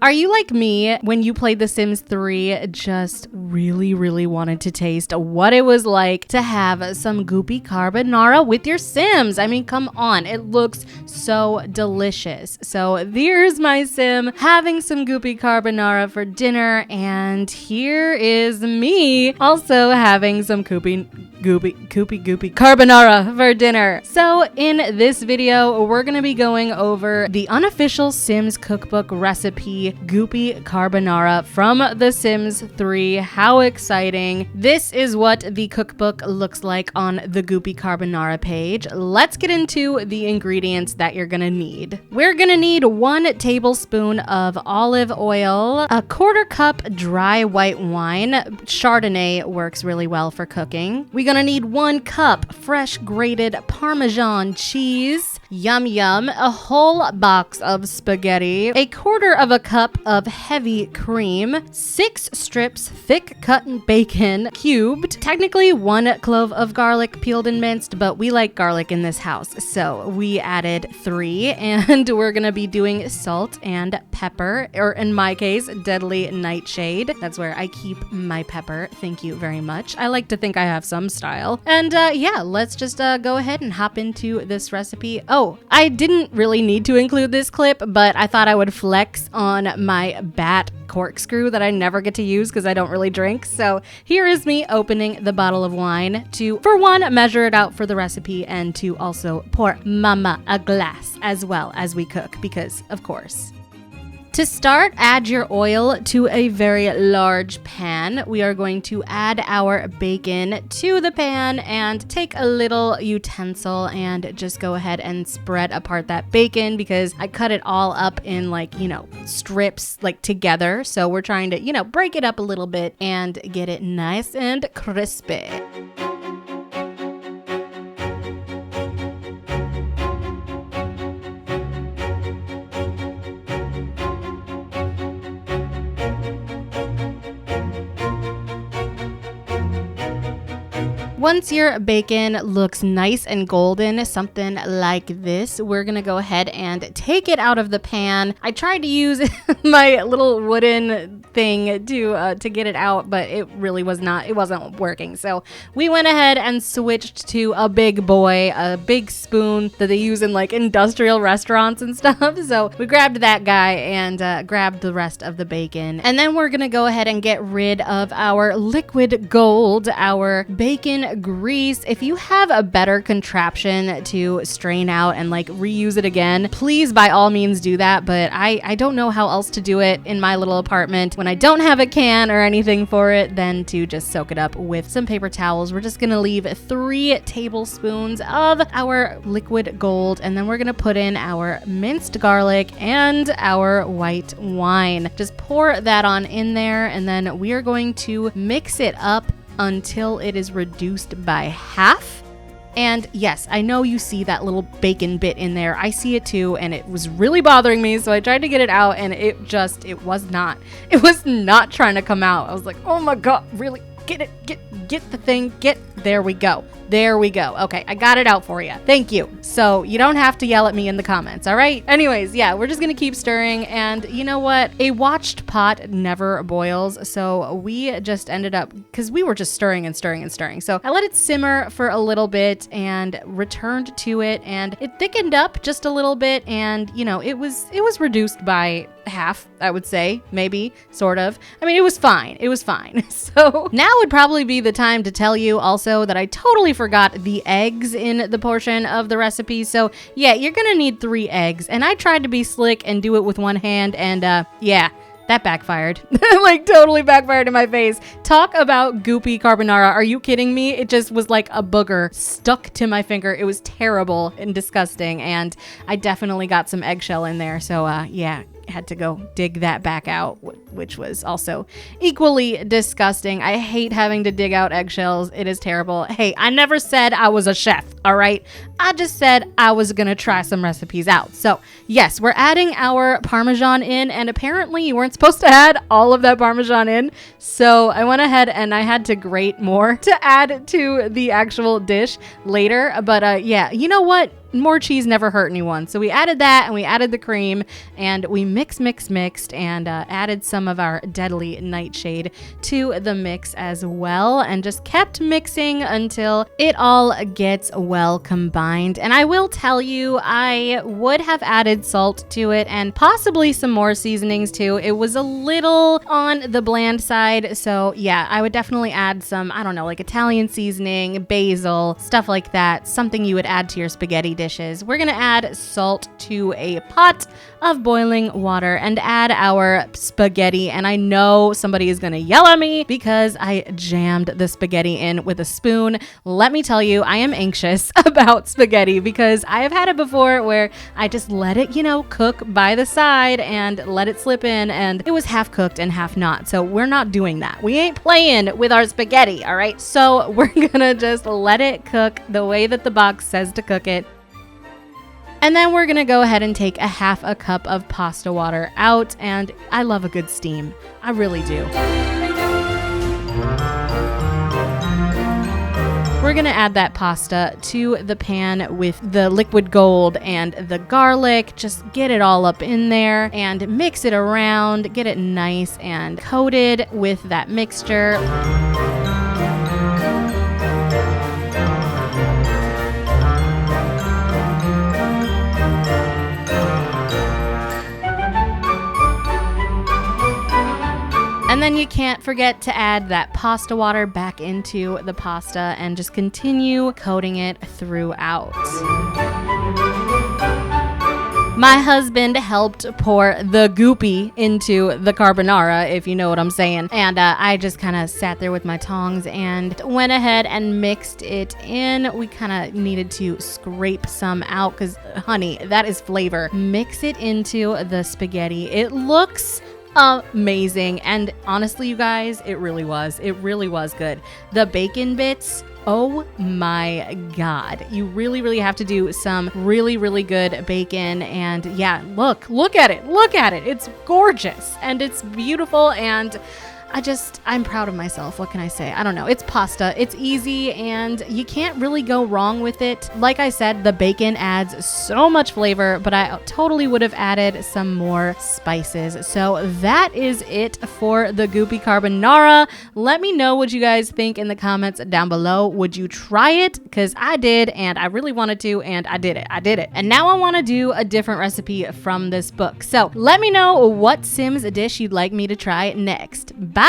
Are you like me when you played The Sims 3, just really wanted to taste what it was like to have some Goopy Carbonara with your Sims? I mean, come on, it looks so delicious. So there's my Sim having some Goopy Carbonara for dinner, and here is me also having some Goopy Carbonara for dinner. So in this video, we're gonna be going over the unofficial Sims cookbook recipe, Goopy Carbonara from The Sims 3. How exciting. This is what the cookbook looks like on the Goopy Carbonara page. Let's get into the ingredients that you're gonna need. We're gonna need 1 tablespoon of olive oil, a 1/4 cup dry white wine. Chardonnay works really well for cooking. We're gonna need 1 cup fresh grated Parmesan cheese. Yum yum. A whole box of spaghetti, a 1/4 cup of heavy cream, 6 strips thick cut bacon cubed, technically 1 clove of garlic peeled and minced, but we like garlic in this house, so we added 3, and we're gonna be doing salt and pepper, or in my case, deadly nightshade. That's where I keep my pepper. Thank you very much. I like to think I have some style. And yeah, let's just go ahead and hop into this recipe. Oh, I didn't really need to include this clip, but I thought I would flex on my bat corkscrew that I never get to use because I don't really drink. So here is me opening the bottle of wine to, for one, measure it out for the recipe, and to also pour mama a glass as well as we cook, because of course. To start, add your oil to a very large pan. We are going to add our bacon to the pan and take a little utensil and just go ahead and spread apart that bacon, because I cut it all up in, like, you know, strips, like, together. So we're trying to, you know, break it up a little bit and get it nice and crispy. Once your bacon looks nice and golden, something like this, we're gonna go ahead and take it out of the pan. I tried to use my little wooden thing to get it out, but it really wasn't working. So we went ahead and switched to a big boy, a big spoon that they use in like industrial restaurants and stuff. So we grabbed that guy and grabbed the rest of the bacon. And then we're gonna go ahead and get rid of our liquid gold, our bacon grease. If you have a better contraption to strain out and like reuse it again, please by all means do that. But I don't know how else to do it in my little apartment when I don't have a can or anything for it than to just soak it up with some paper towels. We're just gonna leave 3 tablespoons of our liquid gold, and then we're gonna put in our minced garlic and our white wine. Just pour that on in there, and then we are going to mix it up until it is reduced by half. And yes, I know you see that little bacon bit in there. I see it too, and it was really bothering me, so I tried to get it out, and it was not trying to come out. I was like, oh my god, really? Get the thing, there we go. Okay, I got it out for you. Thank you. So you don't have to yell at me in the comments, all right? Anyways, yeah, we're just gonna keep stirring, and you know what? A watched pot never boils, so we just ended up, because we were just stirring and stirring and stirring. So I let it simmer for a little bit and returned to it, and it thickened up just a little bit, and you know, it was reduced by half, I would say, maybe, sort of. I mean, it was fine. So now would probably be the time to tell you also that I totally forgot the eggs in the portion of the recipe. So yeah, you're gonna need 3 eggs, and I tried to be slick and do it with one hand, and yeah, that backfired. Like totally backfired in my face. Talk about Goopy Carbonara. Are you kidding me? It just was like a booger stuck to my finger. It was terrible and disgusting, and I definitely got some eggshell in there. So yeah, had to go dig that back out, which was also equally disgusting. I hate having to dig out eggshells. It is terrible. Hey, I never said I was a chef, all right? I just said I was gonna try some recipes out. So yes, we're adding our Parmesan in, and apparently you weren't supposed to add all of that Parmesan in. So I went ahead and I had to grate more to add to the actual dish later. But yeah, you know what? more cheese never hurt anyone. So we added that and we added the cream and we mixed and added some of our deadly nightshade to the mix as well, and just kept mixing until it all gets well combined. And I will tell you, I would have added salt to it and possibly some more seasonings too. It was a little on the bland side. So yeah, I would definitely add some, I don't know, like Italian seasoning, basil, stuff like that. Something you would add to your spaghetti dishes. We're gonna add salt to a pot of boiling water and add our spaghetti. And I know somebody is gonna yell at me because I jammed the spaghetti in with a spoon. Let me tell you, I am anxious about spaghetti because I have had it before where I just let it, cook by the side and let it slip in, and it was half cooked and half not. So we're not doing that. We ain't playing with our spaghetti, all right? So we're gonna just let it cook the way that the box says to cook it. And then we're gonna go ahead and take a half a cup of pasta water out, and I love a good steam. I really do. We're gonna add that pasta to the pan with the liquid gold and the garlic. Just get it all up in there and mix it around, get it nice and coated with that mixture. And then you can't forget to add that pasta water back into the pasta and just continue coating it throughout. My husband helped pour the goopy into the carbonara, if you know what I'm saying. And I just kind of sat there with my tongs and went ahead and mixed it in. We kind of needed to scrape some out because, honey, that is flavor. Mix it into the spaghetti. It looks amazing, and honestly, you guys, it really was good. The bacon bits, oh my god, you really have to do some really good bacon. And yeah, look at it, it's gorgeous and it's beautiful, and I'm proud of myself. What can I say? I don't know. It's pasta. It's easy and you can't really go wrong with it. Like I said, the bacon adds so much flavor, but I totally would have added some more spices. So that is it for the Goopy Carbonara. Let me know what you guys think in the comments down below. Would you try it? Because I did, and I really wanted to, and I did it. And now I want to do a different recipe from this book. So let me know what Sims dish you'd like me to try next. Bye!